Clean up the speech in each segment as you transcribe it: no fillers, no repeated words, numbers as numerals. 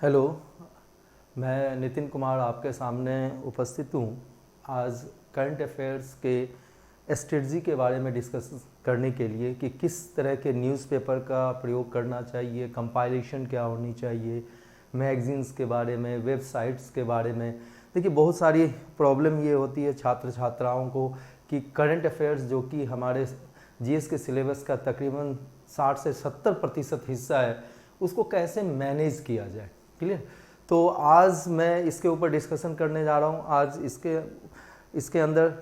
Hello, मैं नितिन कुमार आपके सामने उपस्थित हूँ। आज करंट अफेयर्स के स्ट्रेटजी के बारे में डिस्कस करने के लिए कि किस तरह के न्यूज़पेपर का प्रयोग करना चाहिए, कंपाइलेशन क्या होनी चाहिए, मैगजीन्स के बारे में, वेबसाइट्स के बारे में। देखिए, बहुत सारी प्रॉब्लम ये होती है छात्र छात्राओं को कि करंट अफेयर्स जो कि हमारे जीएस के सिलेबस का तकरीबन 60 से 70% हिस्सा है, उसको कैसे मैनेज किया जाए। क्लियर। तो आज मैं इसके ऊपर डिस्कशन करने जा रहा हूँ। आज इसके अंदर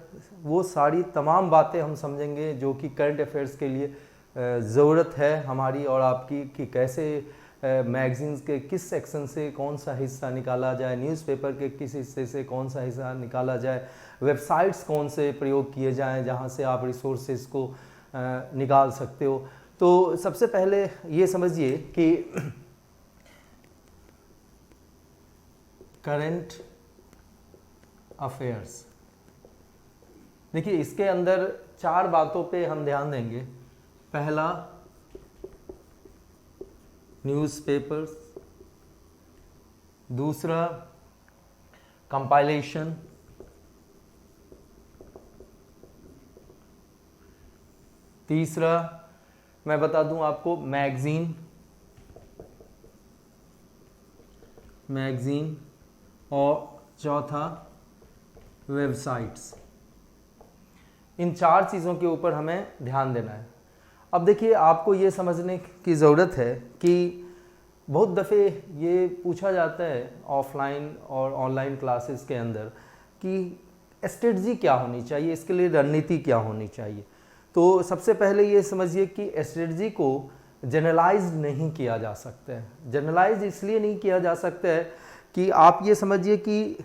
वो सारी तमाम बातें हम समझेंगे जो कि करंट अफेयर्स के लिए ज़रूरत है हमारी और आपकी, कि कैसे मैगजीन्स के किस सेक्शन से कौन सा हिस्सा निकाला जाए, न्यूज़पेपर के किस हिस्से से कौन सा हिस्सा निकाला जाए, वेबसाइट्स कौन से प्रयोग किए जाएं जहां से आप रिसोर्सेज को निकाल सकते हो। तो सबसे पहले ये समझिए कि करंट अफेयर्स, देखिए इसके अंदर 4 बातों पे हम ध्यान देंगे। पहला, न्यूज़पेपर्स। दूसरा, कंपाइलेशन। तीसरा, मैं बता दूं आपको, मैगजीन। और चौथा, वेबसाइट्स। इन 4 चीज़ों के ऊपर हमें ध्यान देना है। अब देखिए, आपको ये समझने की ज़रूरत है कि बहुत दफ़े ये पूछा जाता है ऑफलाइन और ऑनलाइन क्लासेस के अंदर कि स्ट्रेटजी क्या होनी चाहिए, इसके लिए रणनीति क्या होनी चाहिए। तो सबसे पहले ये समझिए कि स्ट्रेटजी को जनरलाइज नहीं किया जा सकता है। जनरलाइज इसलिए नहीं किया जा सकता है कि आप ये समझिए कि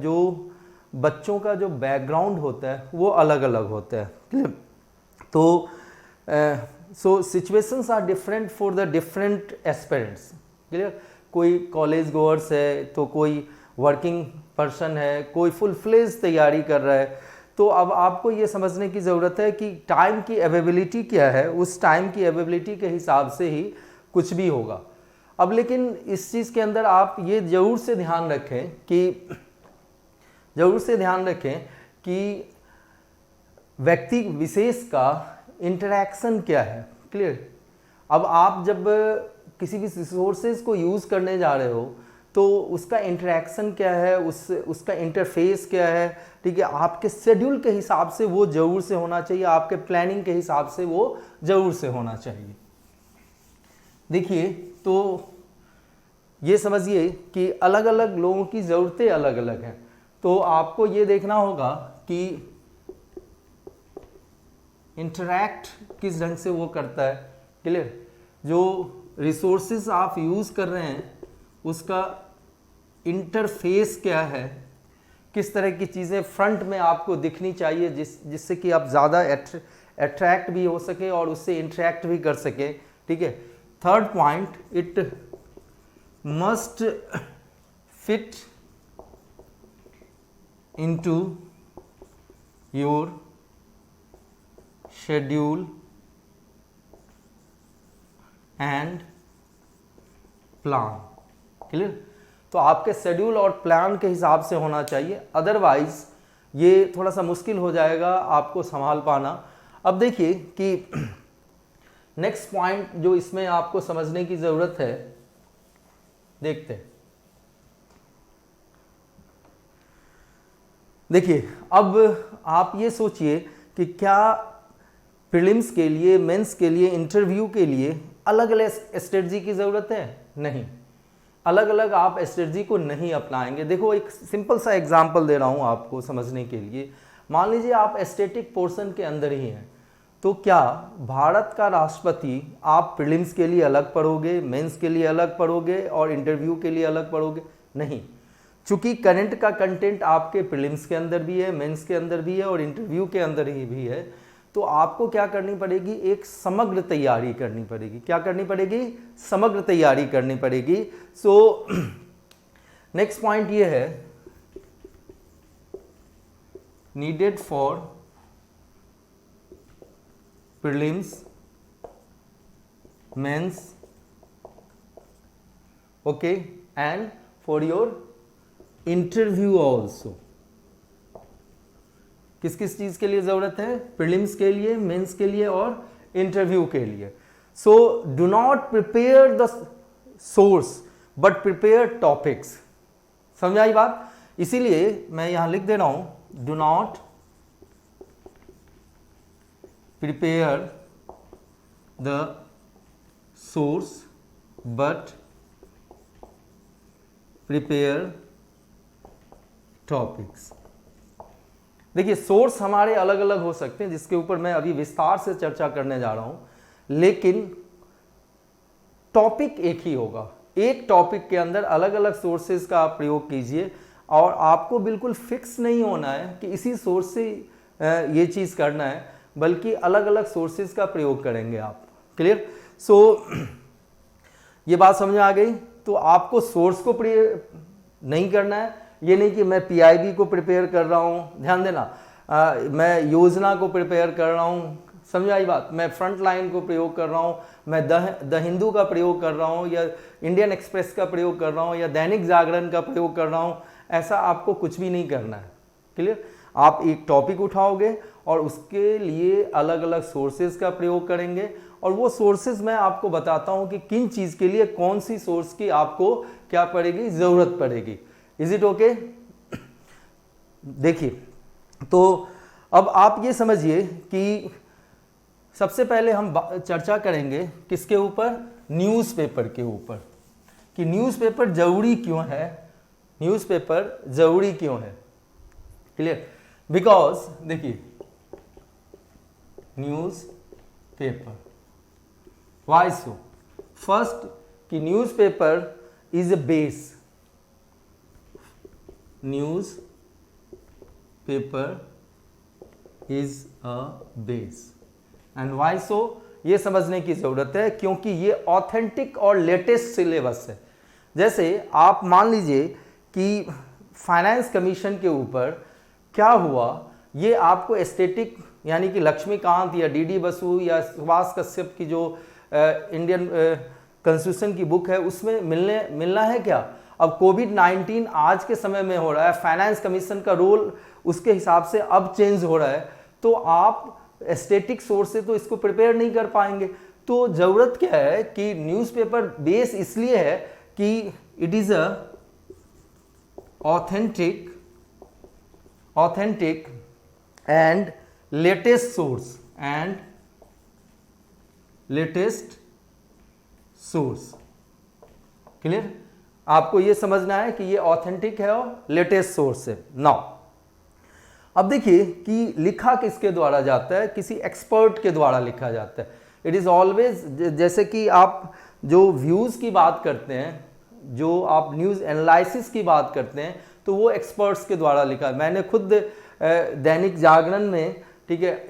जो बच्चों का जो बैकग्राउंड होता है वो अलग अलग होता है। क्लियर। तो so situations are different for the different aspirants. Clear. कोई कॉलेज गोअर्स है, तो कोई वर्किंग पर्सन है, कोई फुल फ्लेज तैयारी कर रहा है। तो अब आपको ये समझने की ज़रूरत है कि टाइम की अवेलेबिलिटी क्या है, उस टाइम की अवेलेबिलिटी के हिसाब से ही कुछ भी होगा। अब लेकिन इस चीज़ के अंदर आप ये ज़रूर से ध्यान रखें कि व्यक्ति विशेष का इंटरैक्शन क्या है। क्लियर। अब आप जब किसी भी रिसोर्सेज को यूज़ करने जा रहे हो तो उसका इंटरैक्शन क्या है, उसका इंटरफेस क्या है। ठीक है, आपके शेड्यूल के हिसाब से वो ज़रूर से होना चाहिए, आपके प्लानिंग के हिसाब से वो ज़रूर से होना चाहिए। देखिए, तो ये समझिए कि अलग अलग लोगों की ज़रूरतें अलग अलग हैं। तो आपको ये देखना होगा कि इंटरैक्ट किस ढंग से वो करता है। क्लियर। जो रिसोर्सेज आप यूज़ कर रहे हैं उसका इंटरफेस क्या है, किस तरह की चीज़ें फ्रंट में आपको दिखनी चाहिए जिससे कि आप ज़्यादा अट्रैक्ट भी हो सके और उससे इंटरैक्ट भी कर सके। ठीक है। Third point, it must fit into your schedule and plan. Clear. तो आपके शेड्यूल और प्लान के हिसाब से होना चाहिए, अदरवाइज ये थोड़ा सा मुश्किल हो जाएगा आपको संभाल पाना। अब देखिए कि नेक्स्ट पॉइंट जो इसमें आपको समझने की ज़रूरत है, देखते हैं। देखिए, अब आप ये सोचिए कि क्या प्रीलिम्स के लिए, मेंस के लिए, इंटरव्यू के लिए अलग अलग स्ट्रेटजी की ज़रूरत है? नहीं, अलग अलग आप स्ट्रेटजी को नहीं अपनाएंगे। देखो, एक सिंपल सा एग्जांपल दे रहा हूँ आपको समझने के लिए। मान लीजिए आप स्टैटिक पोर्शन के अंदर ही हैं, तो क्या भारत का राष्ट्रपति आप प्रीलिम्स के लिए अलग पढ़ोगे, मेंस के लिए अलग पढ़ोगे और इंटरव्यू के लिए अलग पढ़ोगे? नहीं। चूंकि करंट का कंटेंट आपके प्रीलिम्स के अंदर भी है, मेंस के अंदर भी है और इंटरव्यू के अंदर ही भी है, तो आपको क्या करनी पड़ेगी? एक समग्र तैयारी करनी पड़ेगी। क्या करनी पड़ेगी? समग्र तैयारी करनी पड़ेगी। सो नेक्स्ट पॉइंट ये है, needed for prelims, mains, okay, and for your interview also. किस किस चीज के लिए जरूरत है? प्रीलिम्स के लिए, मेंस के लिए और इंटरव्यू के लिए। So do not prepare the source but prepare topics. समझ आई बात? इसीलिए मैं यहां लिख दे रहा हूं, do not prepare the source but prepare topics. देखिए, सोर्स हमारे अलग अलग हो सकते हैं, जिसके ऊपर मैं अभी विस्तार से चर्चा करने जा रहा हूं, लेकिन टॉपिक एक ही होगा। एक टॉपिक के अंदर अलग अलग सोर्सेज का आप प्रयोग कीजिए, और आपको बिल्कुल फिक्स नहीं होना है कि इसी सोर्स से ये चीज़ करना है, बल्कि अलग अलग सोर्सेज का प्रयोग करेंगे आप। क्लियर? सो ये बात समझ आ गई? तो आपको सोर्स को नहीं करना है, ये नहीं कि मैं पीआईबी को प्रिपेयर कर रहा हूँ, ध्यान देना, मैं योजना को प्रिपेयर कर रहा हूँ, समझ आई बात, मैं फ्रंट लाइन को प्रयोग कर रहा हूँ, मैं द हिंदू का प्रयोग कर रहा हूँ, या इंडियन एक्सप्रेस का प्रयोग कर रहा हूँ, या दैनिक जागरण का प्रयोग कर रहा हूँ। ऐसा आपको कुछ भी नहीं करना है। क्लियर? आप एक टॉपिक उठाओगे और उसके लिए अलग अलग सोर्सेज का प्रयोग करेंगे, और वो सोर्सेज मैं आपको बताता हूँ कि किन चीज़ के लिए कौन सी सोर्स की आपको क्या पड़ेगी, ज़रूरत पड़ेगी। Is it okay? देखिए, तो अब आप ये समझिए कि सबसे पहले हम चर्चा करेंगे किसके ऊपर? न्यूज़पेपर के ऊपर, कि न्यूज़पेपर जरूरी क्यों है, न्यूज़पेपर जरूरी क्यों है। क्लियर? बिकॉज देखिए, न्यूज़पेपर, व्हाई सो? फर्स्ट, कि newspaper is a base, news paper is a base. And why so? ये समझने की जरूरत है क्योंकि ये ऑथेंटिक और लेटेस्ट सिलेबस है। जैसे आप मान लीजिए कि फाइनेंस कमीशन के ऊपर क्या हुआ, ये आपको एस्थेटिक यानी कि लक्ष्मीकांत या डीडी बसु या सुभाष कश्यप की जो इंडियन कॉन्स्टिट्यूशन की बुक है, उसमें मिलना है क्या? अब कोविड-19 आज के समय में हो रहा है, फाइनेंस कमीशन का रोल उसके हिसाब से अब चेंज हो रहा है, तो आप एस्थेटिक सोर्स से तो इसको प्रिपेयर नहीं कर पाएंगे। तो जरूरत क्या है कि न्यूज़पेपर बेस इसलिए है कि it is a authentic and latest source. Clear? आपको ये समझना है कि ये ऑथेंटिक है और लेटेस्ट सोर्स है। नाउ अब देखिए कि लिखा किसके द्वारा जाता है? किसी एक्सपर्ट के द्वारा लिखा जाता है। इट इज़ ऑलवेज, जैसे कि आप जो व्यूज़ की बात करते हैं, जो आप न्यूज़ एनालिसिस की बात करते हैं, तो वो एक्सपर्ट्स के द्वारा लिखा है। मैंने खुद दैनिक जागरण में, ठीक है,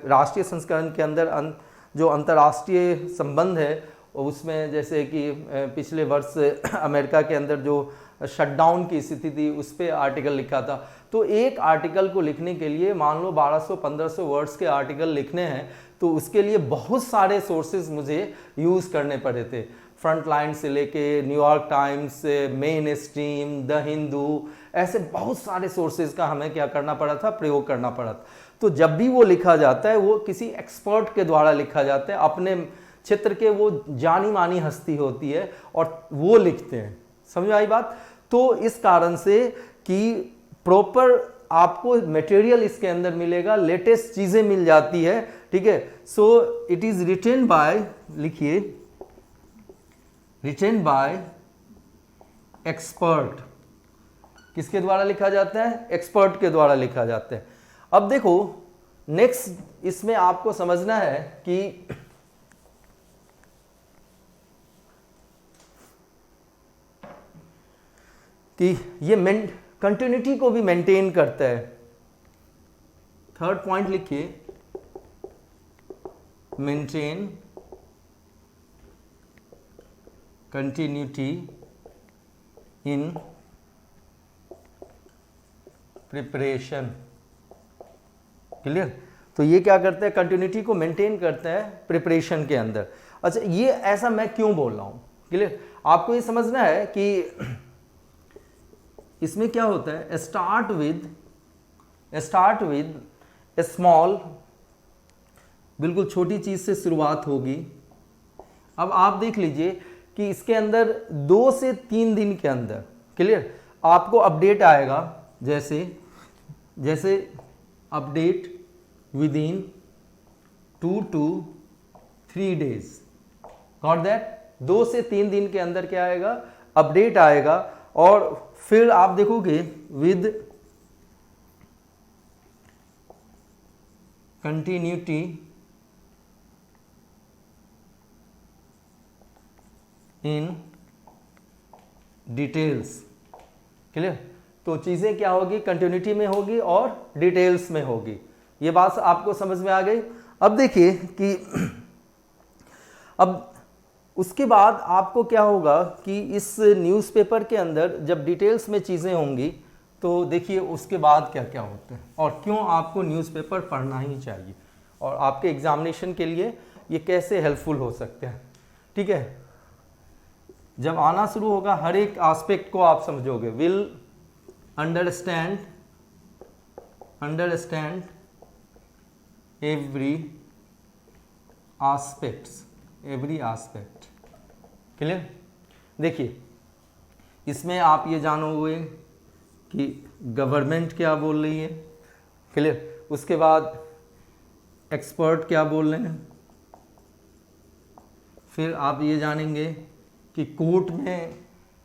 राष्ट्रीय संस्करण के अंदर जो अंतर्राष्ट्रीय संबंध है, उसमें जैसे कि पिछले वर्ष अमेरिका के अंदर जो शटडाउन की स्थिति थी, उस पर आर्टिकल लिखा था। तो एक आर्टिकल को लिखने के लिए मान लो 1200-1500 वर्ड्स के आर्टिकल लिखने हैं, तो उसके लिए बहुत सारे सोर्सेज मुझे यूज़ करने पड़े थे। फ्रंट लाइन से लेके New York times, main stream, the Hindu, ऐसे बहुत सारे सोर्सेज का हमें क्या करना पड़ा था? प्रयोग करना पड़ा था। तो जब भी वो लिखा जाता है, वो किसी एक्सपर्ट के द्वारा लिखा जाता है, अपने क्षेत्र के वो जानी मानी हस्ती होती है और वो लिखते हैं। समझ आई बात? तो इस कारण से कि प्रॉपर आपको मटेरियल इसके अंदर मिलेगा, लेटेस्ट चीजें मिल जाती है। ठीक है? So it is written by, लिखिए, रिटन बाय एक्सपर्ट। किसके द्वारा लिखा जाता है? एक्सपर्ट के द्वारा लिखा जाता है। अब देखो, नेक्स्ट इसमें आपको समझना है कि ये कंटिन्यूटी को भी मेंटेन करता है। थर्ड पॉइंट लिखिए, maintain continuity in preparation. Clear? तो ये क्या करता है? कंटिन्यूटी को मेंटेन करता है प्रिपरेशन के अंदर। अच्छा, ये ऐसा मैं क्यों बोल रहा हूं? क्लियर। आपको ये समझना है कि इसमें क्या होता है, स्टार्ट विद ए स्मॉल, बिल्कुल छोटी चीज से शुरुआत होगी। अब आप देख लीजिए कि इसके अंदर 2 से 3 दिन के अंदर, क्लियर, आपको अपडेट आएगा, जैसे update with in 2 to 3 days, got that. 2 से 3 दिन के अंदर क्या आएगा, अपडेट आएगा। और फिर आप देखोगे with continuity in details, clear. तो चीजें क्या होगी, कंटिन्यूटी में होगी और डिटेल्स में होगी। ये बात आपको समझ में आ गई। अब देखिए कि अब उसके बाद आपको क्या होगा कि इस न्यूज़पेपर के अंदर जब डिटेल्स में चीज़ें होंगी तो देखिए उसके बाद क्या क्या होता है और क्यों आपको न्यूज़पेपर पढ़ना ही चाहिए और आपके एग्जामिनेशन के लिए ये कैसे हेल्पफुल हो सकते हैं। ठीक है, जब आना शुरू होगा हर एक एस्पेक्ट को आप समझोगे। Will understand every aspect, clear. देखिए इसमें आप ये जानोगे कि गवर्नमेंट क्या बोल रही है, क्लियर। उसके बाद एक्सपर्ट क्या बोल रहे हैं, फिर आप ये जानेंगे कि कोर्ट में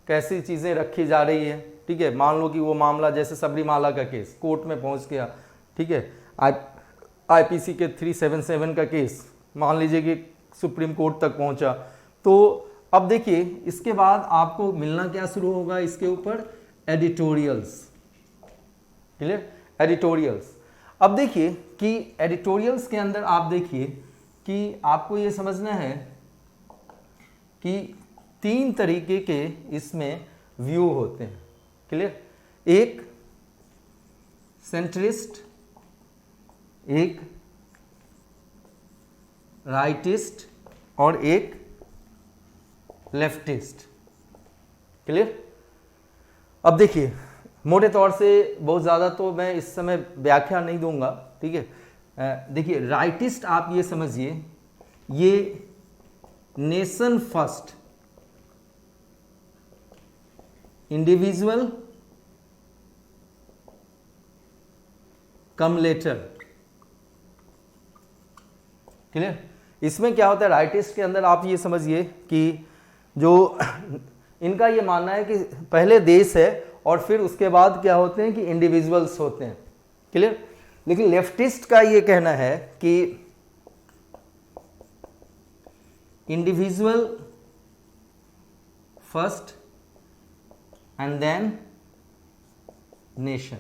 कैसी चीज़ें रखी जा रही है। ठीक है, मान लो कि वो मामला जैसे सबरीमाला का केस कोर्ट में पहुंच गया, ठीक है, आईपीसी के 377 का केस मान लीजिए कि सुप्रीम कोर्ट तक पहुंचा। तो अब देखिए इसके बाद आपको मिलना क्या शुरू होगा, इसके ऊपर एडिटोरियल्स, क्लियर, एडिटोरियल्स। अब देखिए कि एडिटोरियल्स के अंदर आप देखिए कि आपको ये समझना है कि 3 तरीके के इसमें व्यू होते हैं, क्लियर। एक सेंट्रिस्ट, एक राइटिस्ट और एक लेफ्टिस्ट, क्लियर। अब देखिए मोटे तौर से बहुत ज़्यादा तो मैं इस समय व्याख्या नहीं दूंगा, ठीक है। देखिए राइटिस्ट आप ये समझिए, ये nation first, individual come later, clear. इसमें क्या होता है राइटिस्ट के अंदर आप ये समझिए कि जो इनका ये मानना है कि पहले देश है और फिर उसके बाद क्या होते हैं कि इंडिविजुअल्स होते हैं, क्लियर। लेकिन लेफ्टिस्ट का ये कहना है कि individual first and then nation,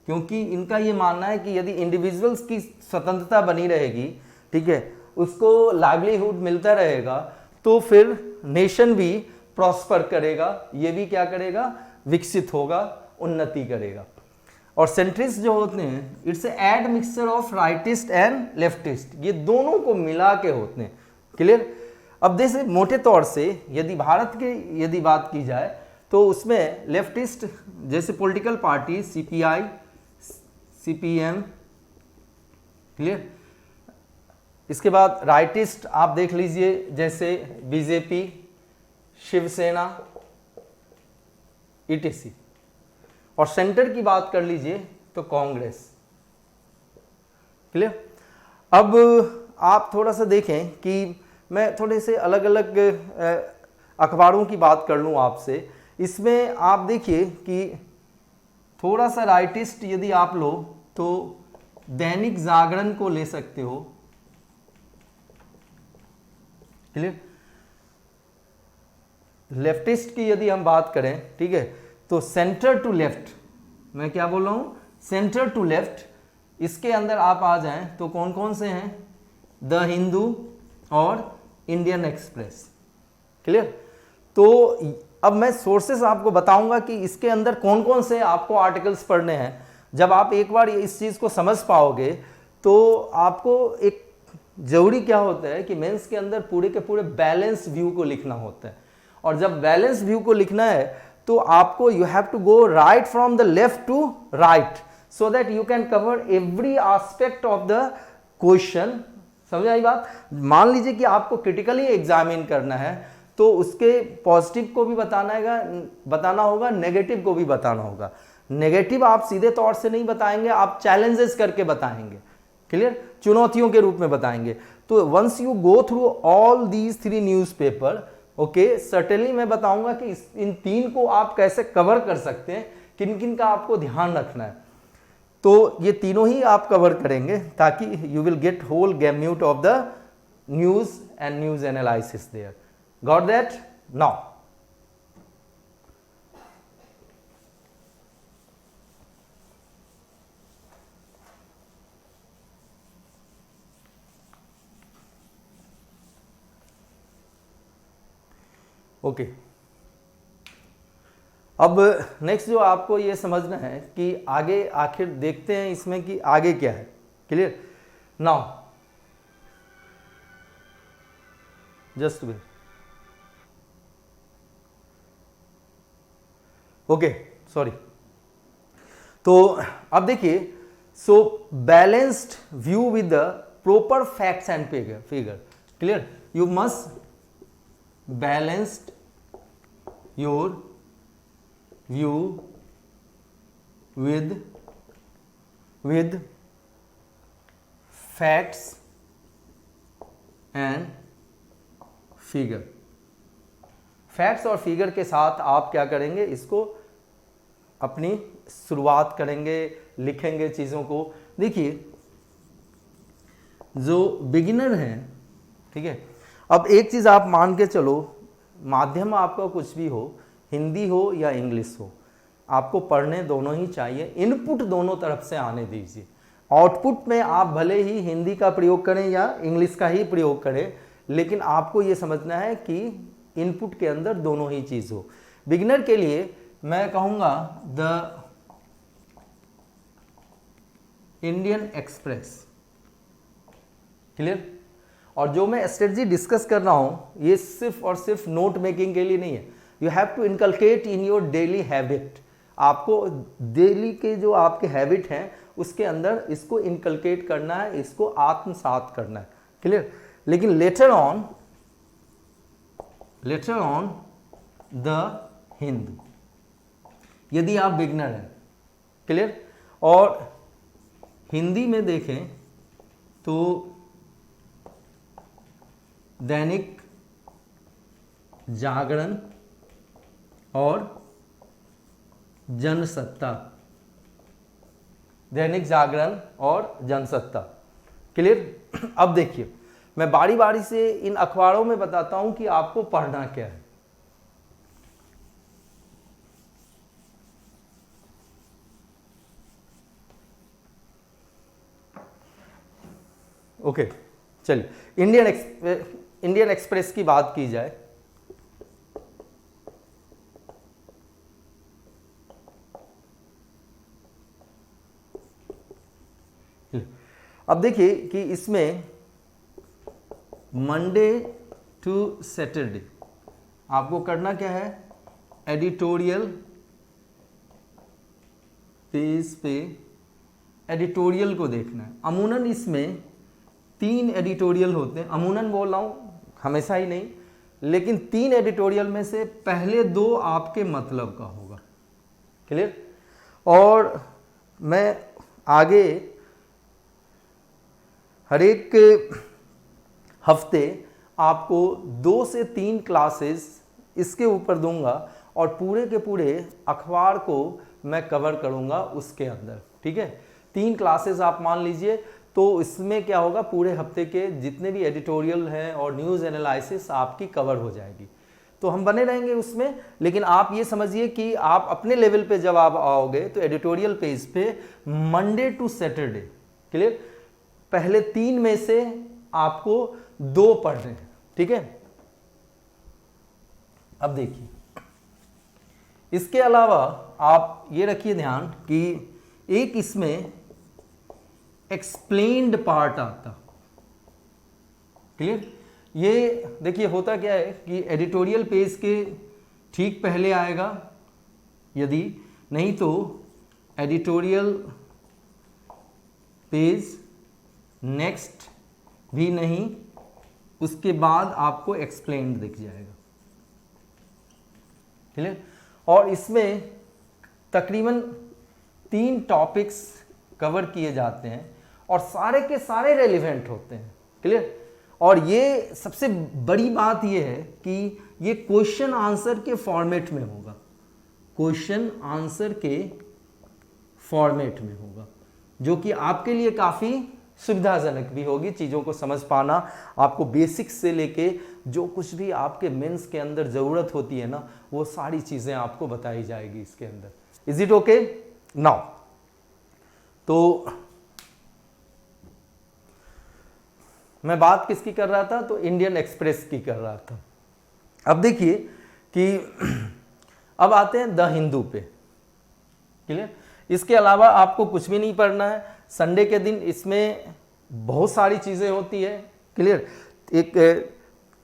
क्योंकि इनका ये मानना है कि यदि इंडिविजुअल्स की स्वतंत्रता बनी रहेगी, ठीक है, उसको लाइवलीहुड मिलता रहेगा, तो फिर नेशन भी प्रॉस्पर करेगा, ये भी क्या करेगा, विकसित होगा, उन्नति करेगा। और सेंट्रिस्ट जो होते हैं it's a mixture of rightist and leftist, ये दोनों को मिला के होते हैं, क्लियर। अब जैसे मोटे तौर से यदि भारत के यदि बात की जाए तो उसमें लेफ्टिस्ट जैसे political party CPI, CPM, clear. इसके बाद राइटिस्ट आप देख लीजिए जैसे बीजेपी, शिवसेना, ईटीसी। और सेंटर की बात कर लीजिए तो कांग्रेस, क्लियर। अब आप थोड़ा सा देखें कि मैं थोड़े से अलग अलग अखबारों की बात कर लूं आपसे। इसमें आप देखिए कि थोड़ा सा राइटिस्ट यदि आप लो तो दैनिक जागरण को ले सकते हो, क्लियर। लेफ्टिस्ट की यदि हम बात करें, ठीक है, तो सेंटर टू लेफ्ट, मैं क्या बोल रहा हूं, सेंटर टू लेफ्ट, इसके अंदर आप आ जाएं तो कौन कौन से हैं, द हिंदू और इंडियन एक्सप्रेस, क्लियर। तो अब मैं सोर्सेस आपको बताऊंगा कि इसके अंदर कौन कौन से आपको आर्टिकल्स पढ़ने हैं। जब आप एक बार इस चीज़ को समझ पाओगे तो आपको एक जरूरी क्या होता है कि मेंस के अंदर पूरे के पूरे बैलेंस व्यू को लिखना होता है। और जब बैलेंस व्यू को लिखना है तो आपको you have to go right from the left to right so that you can cover every aspect of the question. समझ आई बात? मान लीजिए कि आपको क्रिटिकली एग्जामिन करना है तो उसके पॉजिटिव को भी बताना होगा, नेगेटिव को भी बताना होगा। नेगेटिव आप सीधे तौर से नहीं बताएंगे, आप चैलेंजेस करके बताएंगे, क्लियर, चुनौतियों के रूप में बताएंगे। तो once you go through all these 3 newspaper, okay, certainly मैं बताऊंगा कि इन 3 को आप कैसे कवर कर सकते हैं, किन किन का आपको ध्यान रखना है। तो ये तीनों ही आप कवर करेंगे ताकि you will get whole gamut of the news and news analysis there. Got that? Now okay अब नेक्स्ट जो आपको ये समझना है कि आगे आखिर देखते हैं इसमें कि आगे क्या है, clear. Now just wait, okay, sorry. तो अब देखिए, so balanced view with the proper facts and figure, clear. You must balanced your view with facts and figure। Facts और फिगर के साथ आप क्या करेंगे, इसको अपनी शुरुआत करेंगे, लिखेंगे चीज़ों को। देखिए जो बिगिनर हैं, ठीक है, अब एक चीज़ आप मान के चलो, माध्यम आपका कुछ भी हो, हिंदी हो या इंग्लिश हो, आपको पढ़ने दोनों ही चाहिए। इनपुट दोनों तरफ से आने दीजिए। आउटपुट में आप भले ही हिंदी का प्रयोग करें या इंग्लिश का ही प्रयोग करें, लेकिन आपको ये समझना है कि इनपुट के अंदर दोनों ही चीज़ हो। बिगिनर के लिए मैं कहूँगा द इंडियन एक्सप्रेस, क्लियर। और जो मैं स्ट्रेटजी डिस्कस कर रहा हूं ये सिर्फ और सिर्फ नोट मेकिंग के लिए नहीं है। You have to inculcate in your daily habit. आपको डेली के जो आपके हैबिट हैं उसके अंदर इसको इनकलकेट करना है, इसको आत्मसात करना है, क्लियर। लेकिन लेटर ऑन द हिंदू, यदि आप बिगनर हैं, क्लियर, और हिंदी में देखें तो दैनिक जागरण और जनसत्ता, दैनिक जागरण और जनसत्ता, क्लियर। अब देखिए, मैं बारी बारी से इन अखबारों में बताता हूं कि आपको पढ़ना क्या है। ओके, चलिए इंडियन एक्सप्रेस की बात की जाए। अब देखिए कि इसमें मंडे टू सैटरडे आपको करना क्या है, एडिटोरियल पेज पे एडिटोरियल को देखना है। अमूनन इसमें 3 एडिटोरियल होते हैं, अमूनन बोल रहा हूँ, हमेशा ही नहीं, लेकिन 3 एडिटोरियल में से पहले 2 आपके मतलब का होगा, क्लियर। और मैं आगे हर एक हफ्ते आपको 2 से 3 क्लासेस इसके ऊपर दूंगा और पूरे के पूरे अखबार को मैं कवर करूंगा उसके अंदर, ठीक है। 3 क्लासेस आप मान लीजिए, तो इसमें क्या होगा, पूरे हफ्ते के जितने भी एडिटोरियल हैं और न्यूज़ एनालिसिस आपकी कवर हो जाएगी। तो हम बने रहेंगे उसमें, लेकिन आप ये समझिए कि आप अपने लेवल पे जब आप आओगे तो एडिटोरियल पेज पे मंडे टू सैटरडे, क्लियर, पहले 3 में से आपको 2 पढ़ने हैं, ठीक है। अब देखिए, इसके अलावा आप ये रखिए ध्यान कि एक इसमें एक्सप्लेन्ड पार्ट आता, क्लियर। ये देखिए होता क्या है कि एडिटोरियल पेज के ठीक पहले आएगा, यदि नहीं तो एडिटोरियल पेज नेक्स्ट भी नहीं, उसके बाद आपको एक्सप्लेन्ड दिख जाएगा। क्लियर? और इसमें तकरीबन 3 टॉपिक्स कवर किए जाते हैं और सारे के सारे रेलिवेंट होते हैं। क्लियर? और ये सबसे बड़ी बात ये है कि ये क्वेश्चन आंसर के फॉर्मेट में होगा, क्वेश्चन आंसर के फॉर्मेट में होगा, जो कि आपके लिए काफ़ी सुविधाजनक भी होगी। चीज़ों को समझ पाना, आपको बेसिक्स से लेके जो कुछ भी आपके मेंस के अंदर ज़रूरत होती है ना, वो सारी चीज़ें आपको बताई जाएगी इसके अंदर। Is it okay? नाउ तो मैं बात किसकी कर रहा था? तो इंडियन एक्सप्रेस की कर रहा था। अब देखिए कि अब आते हैं द हिंदू पे। क्लियर? इसके अलावा आपको कुछ भी नहीं पढ़ना है। संडे के दिन इसमें बहुत सारी चीज़ें होती है। क्लियर? एक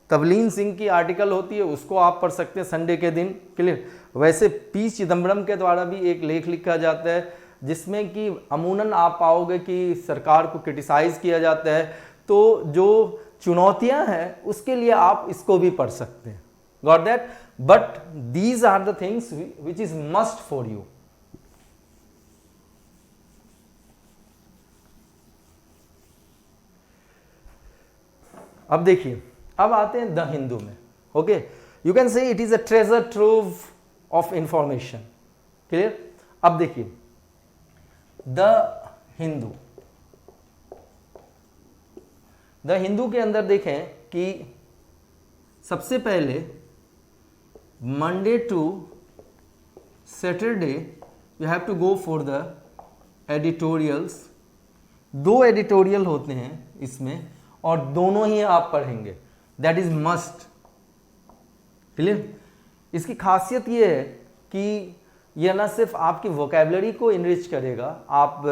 तवलीन सिंह की आर्टिकल होती है, उसको आप पढ़ सकते हैं संडे के दिन। क्लियर? वैसे पी चिदम्बरम के द्वारा भी एक लेख लिखा जाता है जिसमें कि अमूनन आप पाओगे कि सरकार को क्रिटिसाइज किया जाता है, तो जो चुनौतियां हैं उसके लिए आप इसको भी पढ़ सकते हैं। Got that? But these are the things which is must for you. अब देखिए, अब आते हैं द हिंदू में। Okay, you can say it is a treasure trove of information. Clear? अब देखिए द हिंदू, द हिंदू के अंदर देखें कि सबसे पहले Monday to Saturday you have to go for the editorials. 2 editorial होते हैं इसमें और दोनों ही आप पढ़ेंगे, दैट इज मस्ट। क्लियर? इसकी खासियत ये है कि यह ना सिर्फ आपकी वोकेबलरी को इनरिच करेगा, आप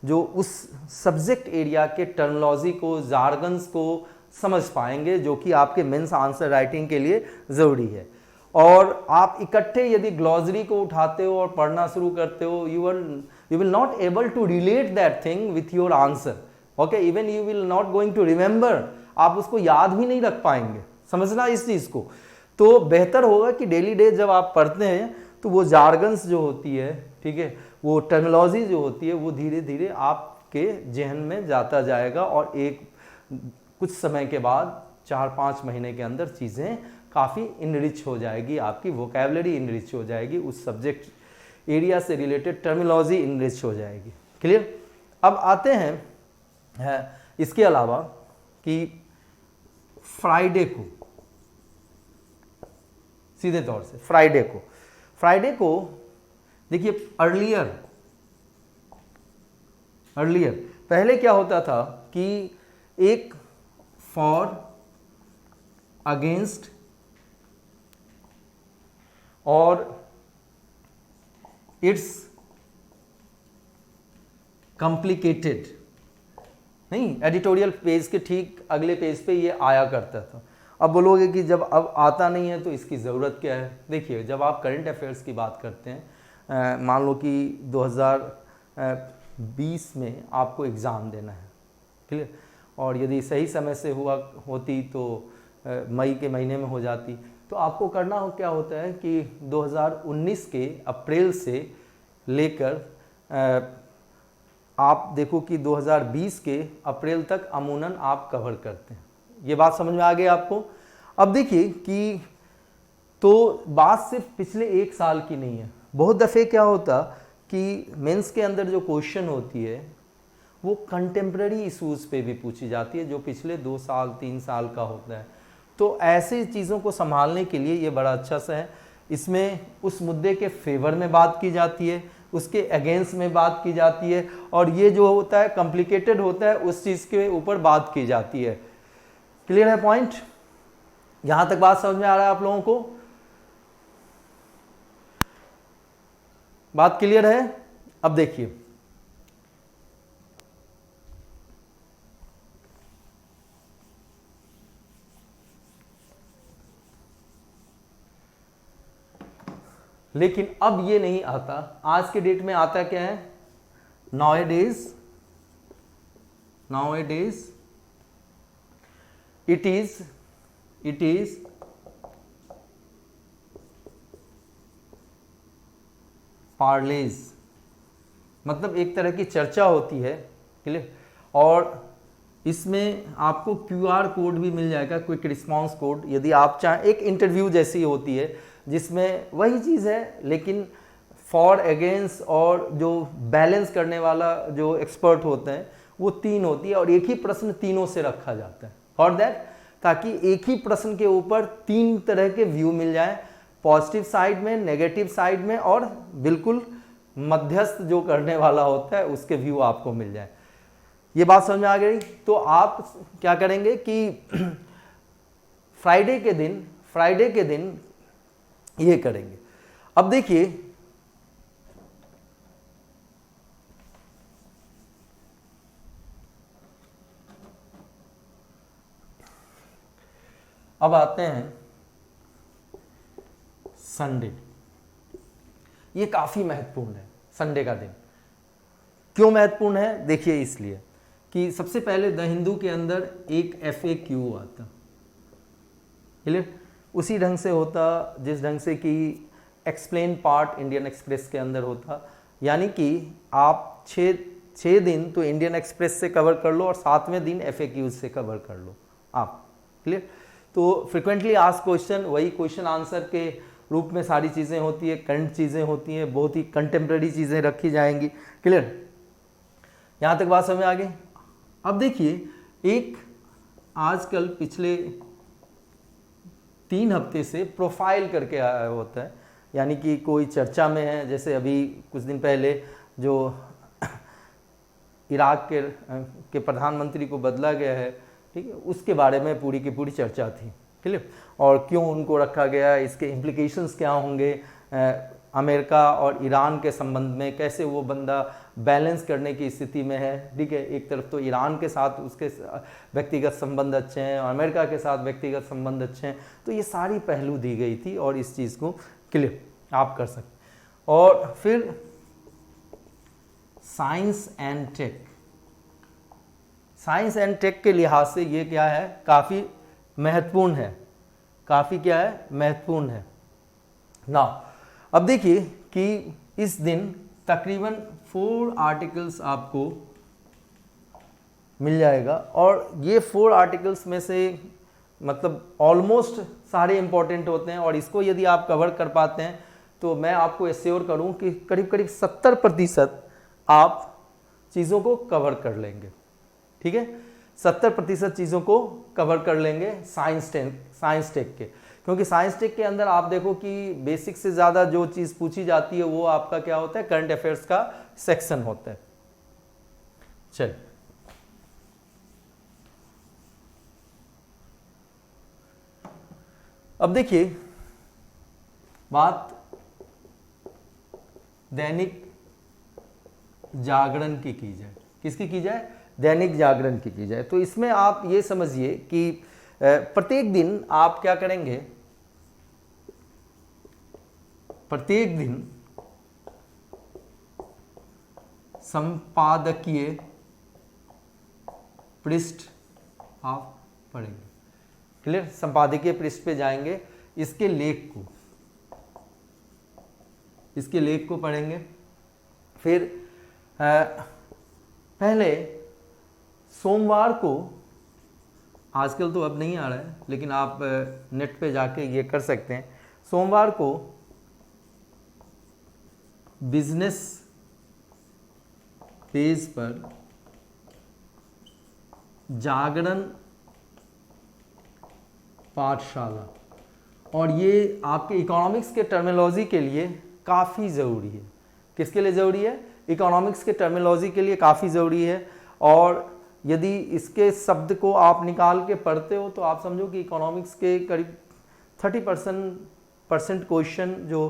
जो उस सब्जेक्ट एरिया के टर्मिनोलॉजी को, जार्गन्स को समझ पाएंगे, जो कि आपके मेंस आंसर राइटिंग के लिए ज़रूरी है। और आप इकट्ठे यदि ग्लॉसरी को उठाते हो और पढ़ना शुरू करते हो, you will not able to relate that thing with your answer. Okay, even you will not going to remember, आप उसको याद भी नहीं रख पाएंगे। समझना इस चीज़ को। तो बेहतर होगा कि डेली डे जब आप पढ़ते हैं तो वो जार्गन्स जो होती है, ठीक है, वो टर्मिनोलॉजी जो होती है, वो धीरे धीरे आपके जहन में जाता जाएगा और एक कुछ समय के बाद 4-5 महीने के अंदर चीज़ें काफ़ी इनरिच हो जाएगी, आपकी वोकेबलरी इनरिच हो जाएगी, उस सब्जेक्ट एरिया से रिलेटेड टर्मिनोलॉजी इनरिच हो जाएगी। क्लियर? अब आते हैं इसके अलावा कि फ्राइडे को, सीधे तौर से फ्राइडे को देखिए, अर्लियर पहले क्या होता था कि एक फॉर, अगेंस्ट और इट्स कॉम्प्लिकेटेड, नहीं, एडिटोरियल पेज के ठीक अगले पेज पे ये आया करता था। अब बोलोगे कि जब अब आता नहीं है तो इसकी ज़रूरत क्या है? देखिए, जब आप करंट अफेयर्स की बात करते हैं, मान लो कि 2020 में आपको एग्ज़ाम देना है, क्लियर, और यदि सही समय से होती तो मई के महीने में हो जाती, तो आपको करना क्या होता है कि 2019 के अप्रैल से लेकर आप देखो कि 2020 के अप्रैल तक अमूनन आप कवर करते हैं। ये बात समझ में आ गई आपको? अब देखिए कि तो बात सिर्फ पिछले 1 साल की नहीं है। बहुत दफ़े क्या होता कि मेंस के अंदर जो क्वेश्चन होती है वो कंटेम्प्रेरी इशूज़ पे भी पूछी जाती है, जो पिछले 2 साल 3 साल का होता है। तो ऐसी चीज़ों को संभालने के लिए ये बड़ा अच्छा सा है। इसमें उस मुद्दे के फेवर में बात की जाती है, उसके अगेंस्ट में बात की जाती है, और ये जो होता है कॉम्प्लिकेटेड होता है, उस चीज़ के ऊपर बात की जाती है। क्लियर है पॉइंट? यहाँ तक बात समझ में आ रहा है आप लोगों को? बात क्लियर है? अब देखिए, लेकिन अब ये नहीं आता। आज के डेट में आता क्या है? nowadays it is parlays, मतलब एक तरह की चर्चा होती है, क्लियर। और इसमें आपको QR कोड भी मिल जाएगा, क्विक रिस्पांस कोड, यदि आप चाहें। एक इंटरव्यू जैसी होती है जिसमें वही चीज़ है, लेकिन फॉर अगेंस्ट और जो बैलेंस करने वाला जो एक्सपर्ट होते हैं वो 3 होती है, और एक ही प्रश्न तीनों से रखा जाता है फॉर दैट, ताकि एक ही प्रश्न के ऊपर 3 तरह के व्यू मिल जाए, पॉजिटिव साइड में, नेगेटिव साइड में, और बिल्कुल मध्यस्थ जो करने वाला होता है उसके व्यू आपको मिल जाए। ये बात समझ में आ गई? तो आप क्या करेंगे कि फ्राइडे के दिन ये करेंगे। अब देखिए, अब आते हैं संडे। ये काफी महत्वपूर्ण है संडे का दिन। क्यों महत्वपूर्ण है? देखिए, इसलिए कि सबसे पहले द हिंदू के अंदर एक FAQ आता, क्लियर, उसी ढंग से होता जिस ढंग से कि एक्सप्लेन पार्ट इंडियन एक्सप्रेस के अंदर होता। यानी कि आप 6 दिन तो इंडियन एक्सप्रेस से कवर कर लो और 7वें दिन FAQ से कवर कर लो आप, क्लियर। तो फ्रिक्वेंटली आस्क्ड क्वेश्चन, वही क्वेश्चन आंसर के रूप में सारी चीज़ें होती है, करंट चीज़ें होती हैं, बहुत ही कंटेम्प्रेरी चीज़ें रखी जाएंगी, क्लियर। यहाँ तक बात समझ में आ गई? अब देखिए, एक आजकल पिछले 3 हफ्ते से प्रोफाइल करके आया होता है, यानी कि कोई चर्चा में है। जैसे अभी कुछ दिन पहले जो इराक के प्रधानमंत्री को बदला गया है, ठीक है, उसके बारे में पूरी की पूरी चर्चा थी, क्लियर। और क्यों उनको रखा गया, इसके इम्प्लीकेशंस क्या होंगे, अमेरिका और ईरान के संबंध में कैसे वो बंदा बैलेंस करने की स्थिति में है, ठीक है। एक तरफ तो ईरान के साथ उसके व्यक्तिगत संबंध अच्छे हैं और अमेरिका के साथ व्यक्तिगत संबंध अच्छे हैं, तो ये सारी पहलू दी गई थी और इस चीज़ को क्लियर आप कर सकते। और फिर साइंस एंड टेक के लिहाज से ये क्या है, काफ़ी महत्वपूर्ण है, काफ़ी क्या है, महत्वपूर्ण है ना। अब देखिए कि इस दिन तकरीबन 4 आर्टिकल्स आपको मिल जाएगा, और ये 4 आर्टिकल्स में से मतलब ऑलमोस्ट सारे इंपॉर्टेंट होते हैं, और इसको यदि आप कवर कर पाते हैं तो मैं आपको एश्योर करूं कि करीब करीब 70% आप चीज़ों को कवर कर लेंगे, ठीक है। 70% चीज़ों को कवर कर लेंगे साइंस टेक के, क्योंकि साइंस टेक के अंदर आप देखो कि बेसिक से ज़्यादा जो चीज़ पूछी जाती है वो आपका क्या होता है, करंट अफेयर्स का सेक्शन होता है। चलिए, अब देखिए बात दैनिक जागरण की जाए। किसकी की जाए? दैनिक जागरण की जाए। तो इसमें आप ये समझिए कि प्रत्येक दिन आप क्या करेंगे, प्रत्येक दिन संपादकीय पृष्ठ आप पढ़ेंगे, क्लियर। संपादकीय पृष्ठ पे जाएंगे, इसके लेख को पढ़ेंगे। फिर पहले सोमवार को, आजकल तो अब नहीं आ रहा है लेकिन आप नेट पे जाके ये कर सकते हैं, सोमवार को बिजनेस पेज पर जागरण पाठशाला, और ये आपके इकोनॉमिक्स के टर्मिनोलॉजी के लिए काफ़ी ज़रूरी है। किसके लिए ज़रूरी है? इकोनॉमिक्स के टर्मिनोलॉजी के लिए काफ़ी ज़रूरी है। और यदि इसके शब्द को आप निकाल के पढ़ते हो तो आप समझो कि इकोनॉमिक्स के करीब 30% क्वेश्चन जो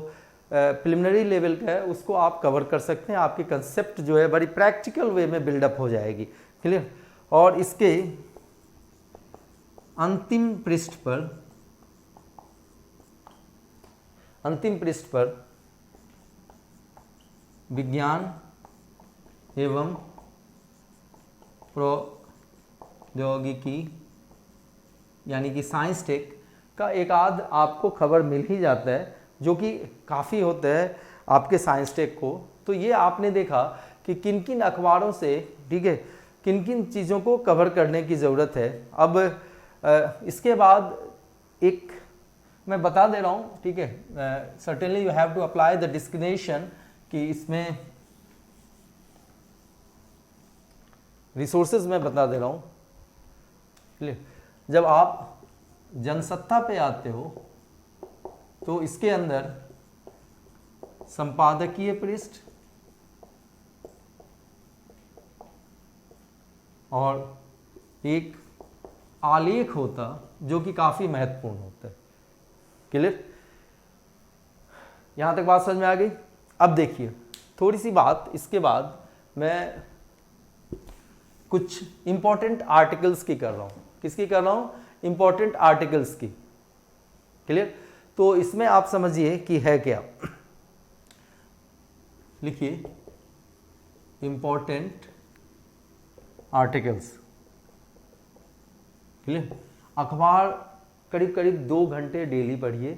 प्रिलिमिनरी लेवल का है उसको आप कवर कर सकते हैं। आपकी कंसेप्ट जो है बड़ी प्रैक्टिकल वे में बिल्डअप हो जाएगी, क्लियर। और इसके अंतिम पृष्ठ पर विज्ञान एवं प्रौद्योगिकी यानी कि साइंस टेक का एक आध आपको खबर मिल ही जाता है, जो कि काफ़ी होता है आपके साइंस टेक को। तो ये आपने देखा कि किन किन अखबारों से, ठीक है, किन किन चीज़ों को कवर करने की ज़रूरत है। अब इसके बाद एक मैं बता दे रहा हूँ, ठीक है, certainly you have to apply the discrimination कि इसमें रिसोर्सेज मैं बता दे रहा हूँ। जब आप जनसत्ता पे आते हो तो इसके अंदर संपादकीय पृष्ठ और एक आलेख होता जो कि काफ़ी महत्वपूर्ण होता है। क्लियर? यहाँ तक बात समझ में आ गई? अब देखिए थोड़ी सी बात, इसके बाद मैं कुछ इंपॉर्टेंट आर्टिकल्स की कर रहा हूँ। किसकी कर रहा हूँ? इंपॉर्टेंट आर्टिकल्स की। क्लियर? तो इसमें आप समझिए कि है क्या, लिखिए इंपॉर्टेंट आर्टिकल्स। क्लियर? अखबार करीब करीब 2 घंटे डेली पढ़िए।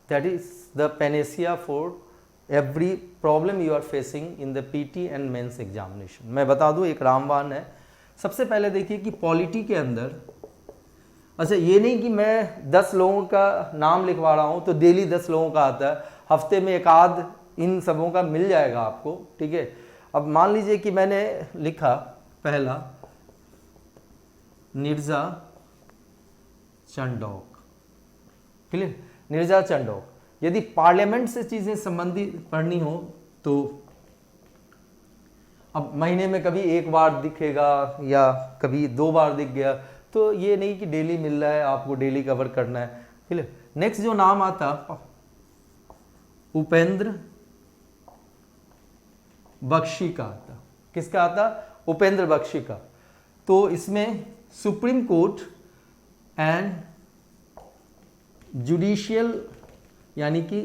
That is the panacea for every problem you are facing in the PT and mains examination. मैं बता दूं एक रामबाण है। सबसे पहले देखिए कि पॉलिटी के अंदर, अच्छा ये नहीं कि मैं 10 लोगों का नाम लिखवा रहा हूं तो डेली 10 लोगों का आता है, हफ्ते में एक आध इन सबों का मिल जाएगा आपको, ठीक है। अब मान लीजिए कि मैंने लिखा पहला नीरजा चंडोक। क्लियर? नीरजा चंडोक। यदि पार्लियामेंट से चीजें संबंधित पढ़नी हो तो अब महीने में कभी 1 बार दिखेगा या कभी 2 बार दिख गया, तो ये नहीं कि डेली मिल रहा है आपको, डेली कवर करना है। क्लियर? नेक्स्ट जो नाम आता उपेंद्र बख्शी का आता। किसका आता? उपेंद्र बख्शी का। तो इसमें सुप्रीम कोर्ट एंड जुडिशियल यानी कि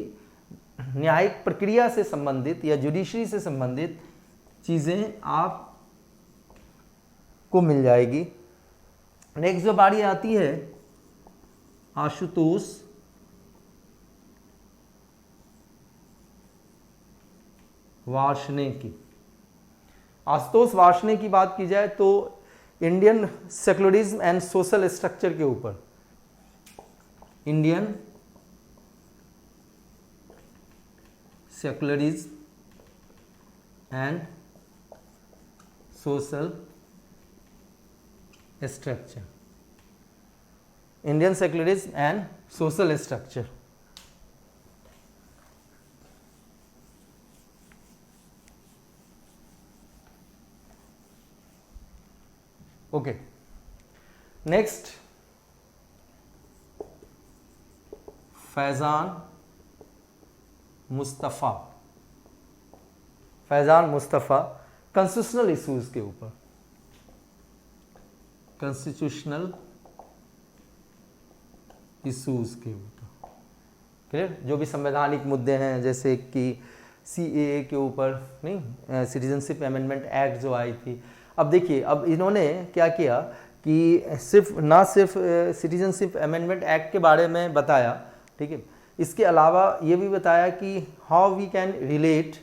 न्यायिक प्रक्रिया से संबंधित या जुडिशरी से संबंधित चीजें आप को मिल जाएगी। नेक्स्ट जो बारी आती है आशुतोष वार्ष्णेय की। आशुतोष वार्ष्णेय की बात की जाए तो Indian secularism and social structure के ऊपर, Indian secularism and social structure, Indian secularism and social structure. Okay, next Faizan Mustafa. Faizan Mustafa constitutional issues के ऊपर, कॉन्स्टिट्यूशनल इश्यूज के ऊपर। क्लियर? जो भी संवैधानिक मुद्दे हैं जैसे कि सीएए के ऊपर, नहीं, सिटीजनशिप अमेंडमेंट एक्ट जो आई थी। अब देखिए, अब इन्होंने क्या किया कि ना सिर्फ सिटीजनशिप अमेंडमेंट एक्ट के बारे में बताया, ठीक है, इसके अलावा ये भी बताया कि how we can relate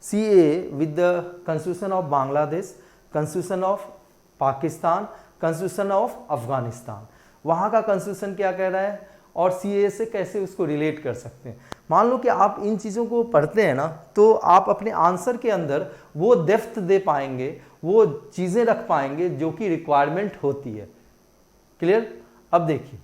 CAA with the constitution of Bangladesh, constitution of Pakistan, constitution of Afghanistan. वहाँ का कॉन्स्टिट्यूशन क्या कह रहा है और सीएए से कैसे उसको रिलेट कर सकते हैं। मान लो कि आप इन चीज़ों को पढ़ते हैं ना, तो आप अपने आंसर के अंदर वो डेप्थ दे पाएंगे, वो चीज़ें रख पाएंगे जो कि रिक्वायरमेंट होती है। क्लियर? अब देखिए